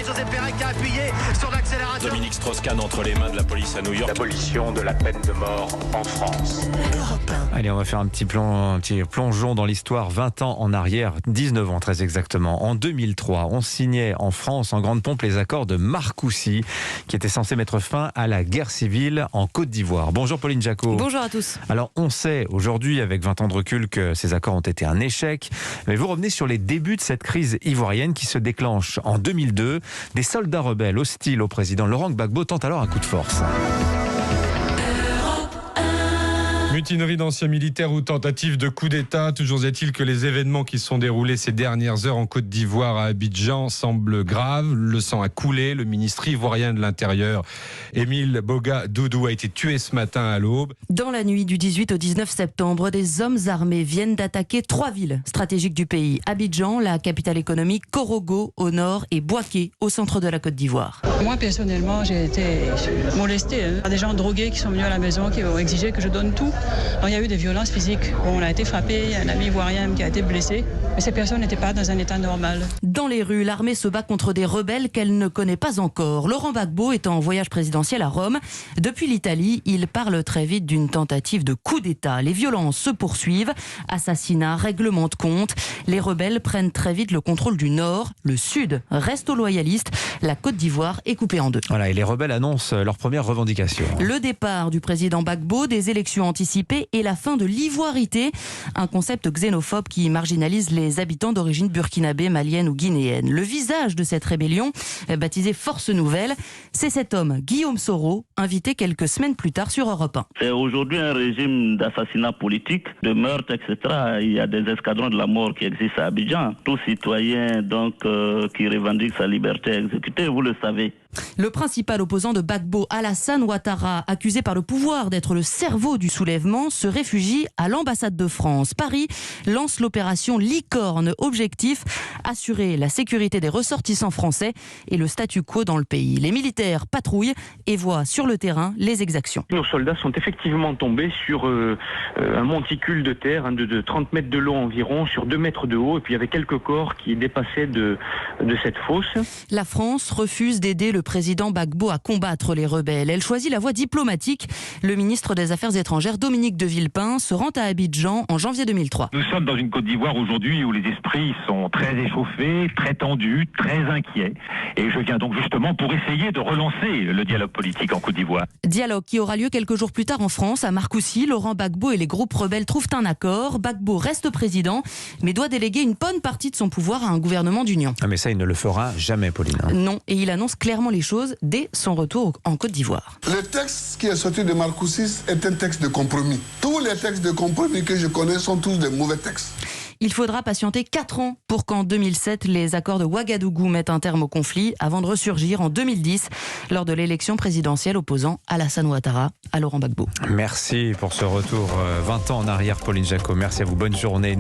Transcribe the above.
Joseph Perrin qui a appuyé sur l'accélérateur. Dominique Strauss-Kahn entre les mains de la police à New York. L'abolition de la peine de mort en France. Allez, on va faire un petit plongeon dans l'histoire 20 ans en arrière, 19 ans très exactement. En 2003, on signait en France en grande pompe les accords de Marcoussis qui étaient censés mettre fin à la guerre civile en Côte d'Ivoire. Bonjour Pauline Jacot. Bonjour à tous. Alors on sait aujourd'hui avec 20 ans de recul que ces accords ont été un échec, mais vous revenez sur les débuts de cette crise ivoirienne qui se déclenche en 2002. Des soldats rebelles hostiles au président Laurent Gbagbo tentent alors un coup de force. Mutinerie d'anciens militaires ou tentative de coup d'État, toujours est-il que les événements qui se sont déroulés ces dernières heures en Côte d'Ivoire à Abidjan semblent graves. Le sang a coulé. Le ministre ivoirien de l'Intérieur, Émile Boga Doudou, a été tué ce matin à l'aube. Dans la nuit du 18 au 19 septembre, des hommes armés viennent d'attaquer 3 villes stratégiques du pays. Abidjan, la capitale économique, Korogo au nord et Bouaké au centre de la Côte d'Ivoire. Moi personnellement, j'ai été molestée par des gens drogués qui sont venus à la maison, qui ont exigé que je donne tout. Alors, il y a eu des violences physiques. On a été frappé, il y a un ami ivoirien qui a été blessé. Mais ces personnes n'étaient pas dans un état normal. Dans les rues, l'armée se bat contre des rebelles qu'elle ne connaît pas encore. Laurent Gbagbo est en voyage présidentiel à Rome. Depuis l'Italie, il parle très vite d'une tentative de coup d'État. Les violences se poursuivent. Assassinats, règlements de compte. Les rebelles prennent très vite le contrôle du nord. Le sud reste aux loyalistes. La Côte d'Ivoire est coupée en deux. Voilà, et les rebelles annoncent leur première revendication. Le départ du président Gbagbo, des élections anticipées et la fin de l'ivoirité, un concept xénophobe qui marginalise les habitants d'origine burkinabé, malienne ou guinéenne. Le visage de cette rébellion, baptisée Force Nouvelle, c'est cet homme, Guillaume Soro, invité quelques semaines plus tard sur Europe 1. C'est aujourd'hui un régime d'assassinat politique, de meurtre, etc. Il y a des escadrons de la mort qui existent à Abidjan. Tout citoyen qui revendique sa liberté est exécuté, vous le savez. Le principal opposant de Gbagbo, Alassane Ouattara, accusé par le pouvoir d'être le cerveau du soulèvement, se réfugie à l'ambassade de France. Paris lance l'opération Licorne. Objectif, assurer la sécurité des ressortissants français et le statu quo dans le pays. Les militaires patrouillent et voient sur le terrain les exactions. Nos soldats sont effectivement tombés sur un monticule de terre de 30 mètres de long environ, sur 2 mètres de haut, et puis il y avait quelques corps qui dépassaient de cette fosse. La France refuse d'aider le président Gbagbo à combattre les rebelles. Elle choisit la voie diplomatique. Le ministre des Affaires étrangères, Dominique de Villepin, se rend à Abidjan en janvier 2003. Nous sommes dans une Côte d'Ivoire aujourd'hui où les esprits sont très échauffés, très tendus, très inquiets. Et je viens donc justement pour essayer de relancer le dialogue politique en Côte d'Ivoire. Dialogue qui aura lieu quelques jours plus tard en France, à Marcoussis. Laurent Gbagbo et les groupes rebelles trouvent un accord. Gbagbo reste président, mais doit déléguer une bonne partie de son pouvoir à un gouvernement d'union. Ah mais ça, il ne le fera jamais, Pauline. Non, et il annonce clairement les choses dès son retour en Côte d'Ivoire. Le texte qui est sorti de Marcoussis est un texte de compromis. Tous les textes de compromis que je connais sont tous des mauvais textes. Il faudra patienter 4 ans pour qu'en 2007, les accords de Ouagadougou mettent un terme au conflit avant de ressurgir en 2010 lors de l'élection présidentielle opposant Alassane Ouattara à Laurent Gbagbo. Merci pour ce retour 20 ans en arrière, Pauline Jacot. Merci à vous. Bonne journée.